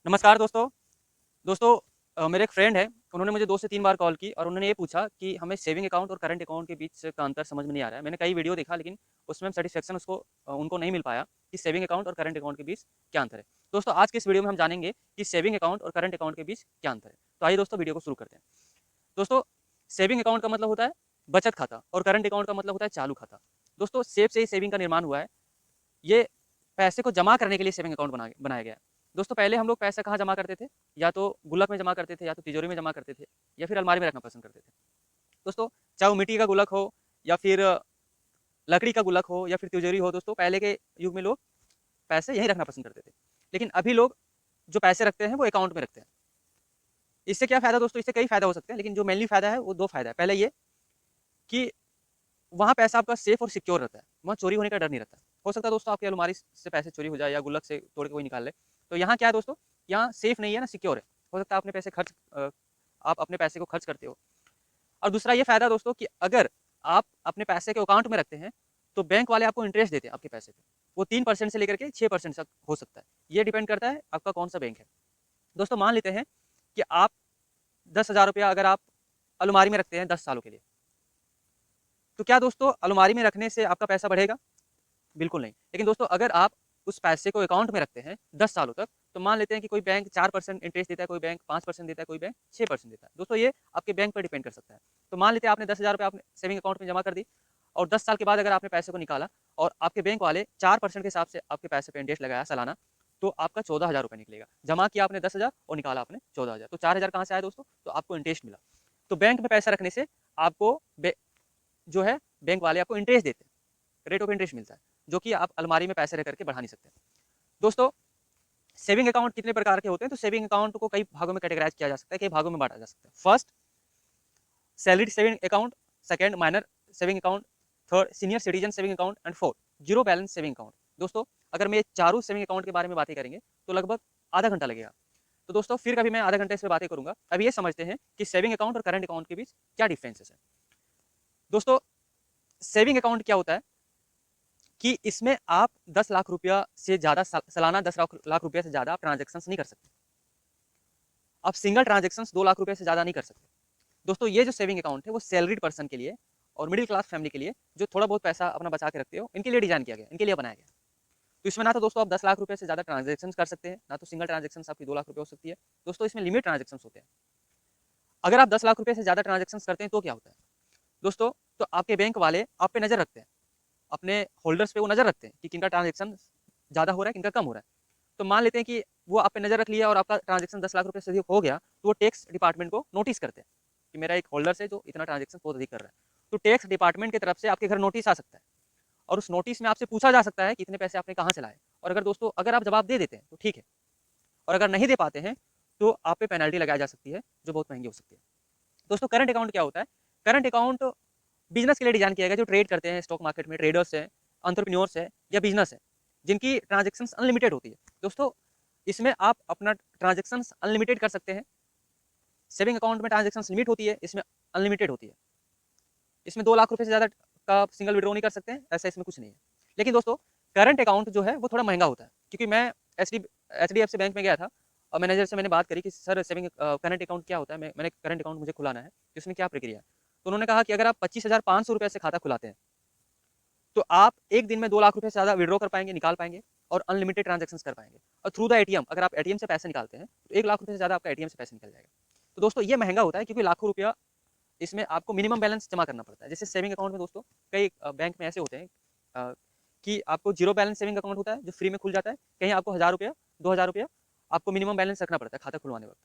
नमस्कार दोस्तों। दोस्तों मेरे एक फ्रेंड है, उन्होंने मुझे 2 से 3 बार कॉल की और उन्होंने ये पूछा कि हमें सेविंग अकाउंट और करंट अकाउंट के बीच का अंतर समझ में नहीं आ रहा है। मैंने कई वीडियो देखा लेकिन उसमें सैटिस्फैक्शन उनको नहीं मिल पाया कि सेविंग अकाउंट और करंट अकाउंट के बीच क्या अंतर है। दोस्तों आज के इस वीडियो में हम जानेंगे कि सेविंग अकाउंट और करंट अकाउंट के बीच क्या अंतर है। तो आइए दोस्तों वीडियो को शुरू करते हैं। दोस्तों सेविंग अकाउंट का मतलब होता है बचत खाता और करंट अकाउंट का मतलब होता है चालू खाता। दोस्तों सेव से ही सेविंग का निर्माण हुआ है। ये पैसे को जमा करने के लिए सेविंग अकाउंट बनाया गया है। दोस्तों पहले हम लोग पैसा कहाँ जमा करते थे? या तो गुल्लक में जमा करते थे, या तो तिजोरी में जमा करते थे, या फिर अलमारी में रखना पसंद करते थे। दोस्तों चाहे वो मिट्टी का गुल्लक हो, या फिर लकड़ी का गुल्लक हो, या फिर तिजोरी हो, दोस्तों पहले के युग में लोग पैसे यहीं रखना पसंद करते थे। लेकिन अभी लोग जो पैसे रखते हैं वो अकाउंट में रखते हैं। इससे क्या फ़ायदा दोस्तों? इससे कई फ़ायदा हो सकते हैं, लेकिन जो मेनली फ़ायदा है वो 2 फ़ायदा है। पहले ये कि वहाँ पैसा आपका सेफ और सिक्योर रहता है, वहाँ चोरी होने का डर नहीं रहता। हो सकता है दोस्तों आपकी अलमारी से पैसे चोरी हो जाए या गुल्लक से तोड़ के कोई निकाल ले। तो यहाँ क्या है दोस्तों, यहाँ सेफ नहीं है ना, सिक्योर है। हो सकता है आप अपने पैसे को खर्च करते हो। और दूसरा ये फ़ायदा दोस्तों कि अगर आप अपने पैसे को अकाउंट में रखते हैं, तो बैंक वाले आपको इंटरेस्ट देते हैं आपके पैसे पे। वो 3% से लेकर के 6% तक हो सकता है। ये डिपेंड करता है आपका कौन सा बैंक है। दोस्तों मान लेते हैं कि आप 10,000 रुपया अगर आप अलमारी में रखते हैं 10 सालों के लिए, तो क्या दोस्तों अलमारी में रखने से आपका पैसा बढ़ेगा? बिल्कुल नहीं। लेकिन दोस्तों अगर आप उस पैसे को अकाउंट में रखते हैं 10 सालों तक, तो मान लेते हैं कि कोई बैंक 4% इंटरेस्ट देता है, कोई बैंक 5% देता है, कोई बैंक 6% देता है। दोस्तों ये आपके बैंक पर डिपेंड कर सकता है। तो मान लेते हैं आपने 10,000 रुपये आपने सेविंग अकाउंट में जमा कर दी, और 10 साल के बाद अगर आपने पैसे को निकाला और आपके बैंक वाले 4% के हिसाब से आपके पैसे पे इंटरेस्ट लगाया सालाना, तो आपका 14,000 रुपये निकलेगा। जमा किया आपने 10,000 और निकाला आपने 14,000, तो 4,000 कहाँ से आया दोस्तों? तो आपको इंटरेस्ट मिला। तो बैंक में पैसा रखने से आपको जो है बैंक वाले आपको इंटरेस्ट देते हैं, रेट ऑफ इंटरेस्ट मिलता है, जो कि आप अलमारी में पैसे रख करके बढ़ा नहीं सकते। दोस्तों सेविंग अकाउंट कितने प्रकार के होते हैं? तो सेविंग अकाउंट को कई भागों में कैटेगराइज किया जा सकता है, कई भागों में बांटा जा सकता है। First salary saving account, second minor saving account, third senior citizen saving account and fourth zero balance saving account. दोस्तों अगर मैं चारों सेविंग अकाउंट के बारे में बातें करेंगे तो लगभग आधा घंटा लगेगा। तो दोस्तों फिर कभी मैं आधा घंटे इस पर बातें करूंगा। अभी ये समझते हैं कि सेविंग अकाउंट और करंट अकाउंट के बीच क्या डिफरेंसेस है। दोस्तों सेविंग अकाउंट क्या होता है कि इसमें आप 10 लाख रुपया से ज़्यादा सालाना 10 लाख रुपया से ज़्यादा आप ट्रांजेक्शन्स नहीं कर सकते। आप सिंगल ट्रांजेक्शन्स 2 लाख रुपये से ज़्यादा नहीं कर सकते। दोस्तों ये जो सेविंग अकाउंट है वो सैलरीड पर्सन के लिए और मिडिल क्लास फैमिली के लिए, जो थोड़ा बहुत पैसा अपना बचा के रखते हो, इनके लिए डिजाइन किया गया, इनके लिए बनाया गया। तो इसमें ना तो दोस्तों आप 10 लाख रुपये से ज़्यादा ट्रांजेक्शन कर सकते हैं, ना तो सिंगल ट्रांजेक्शन आपकी 2 लाख रुपये हो सकती है। दोस्तों इसमें लिमिट ट्रांजेक्शन होते हैं। अगर आप 10 लाख रुपये से ज़्यादा ट्रांजेक्शन करते हैं तो क्या होता है दोस्तों? तो आपके बैंक वाले आप पे नज़र रखते हैं, अपने होल्डर्स पे वो नज़र रखते हैं कि किनका ट्रांजेक्शन ज़्यादा हो रहा है, किनका कम हो रहा है। तो मान लेते हैं कि वो आप पे नज़र रख लिया और आपका ट्रांजेक्शन 10 लाख रुपये से अधिक हो गया, तो वो टैक्स डिपार्टमेंट को नोटिस करते हैं कि मेरा एक होल्डर है जो इतना ट्रांजेक्शन बहुत अधिक कर रहा है। तो टैक्स डिपार्टमेंट की तरफ से आपके घर नोटिस आ सकता है, और उस नोटिस में आपसे पूछा जा सकता है कि इतने पैसे आपने कहाँ से लाए। और अगर दोस्तों अगर आप जवाब दे देते हैं तो ठीक है, और अगर नहीं दे पाते हैं तो आप पे पेनल्टी लगाई जा सकती है, जो बहुत महंगी हो सकती है। दोस्तों करंट अकाउंट क्या होता है? करंट अकाउंट बिजनेस के लिए डिजाइन किया गया, जो ट्रेड करते हैं स्टॉक मार्केट में, ट्रेडर्स है, एंटरप्रेन्योर्स है, या बिजनेस है, जिनकी ट्रांजेक्शन अनलिमिटेड होती है। दोस्तों इसमें आप अपना ट्रांजेक्शन अनलिमिटेड कर सकते हैं। सेविंग अकाउंट में ट्रांजेक्शन लिमिट होती है, इसमें अनलिमिटेड होती है। इसमें 2 लाख रुपए से ज़्यादा का सिंगल विड्रॉ नहीं कर सकते हैं, ऐसा इसमें कुछ नहीं है। लेकिन दोस्तों करंट अकाउंट जो है वो थोड़ा महंगा होता है, क्योंकि मैं एच डी एफ सी बैंक में गया था और मैनेजर से मैंने बात करी कि सर सेविंग करंट अकाउंट क्या होता है, मैंने करंट अकाउंट मुझे खुलाना है, तो इसमें क्या प्रक्रिया है? तो उन्होंने कहा कि अगर आप 25,500 रुपये से खाता खुलाते हैं, तो आप एक दिन में 2 लाख रुपए से ज़्यादा विड्रॉ कर पाएंगे, निकाल पाएंगे, और अनलिमिटेड ट्रांजेक्शन कर पाएंगे। और थ्रू द एटीएम, अगर आप एटीएम से पैसे निकालते हैं तो 1 लाख रुपए से ज़्यादा आपका एटीएम से पैसे निकल जाएगा। तो दोस्तों ये महंगा होता है, क्योंकि लाखों रुपया इसमें आपको मिनिमम बैलेंस जमा करना पड़ता है। जैसे सेविंग अकाउंट में दोस्तों कई बैंक में ऐसे होते हैं कि आपको जीरो बैलेंस सेविंग अकाउंट होता है जो फ्री में खुल जाता है। कहीं आपको 1,000 रुपया 2,000 रुपया आपको मिनिमम बैलेंस रखना पड़ता है खाता खुलवाने वक्त।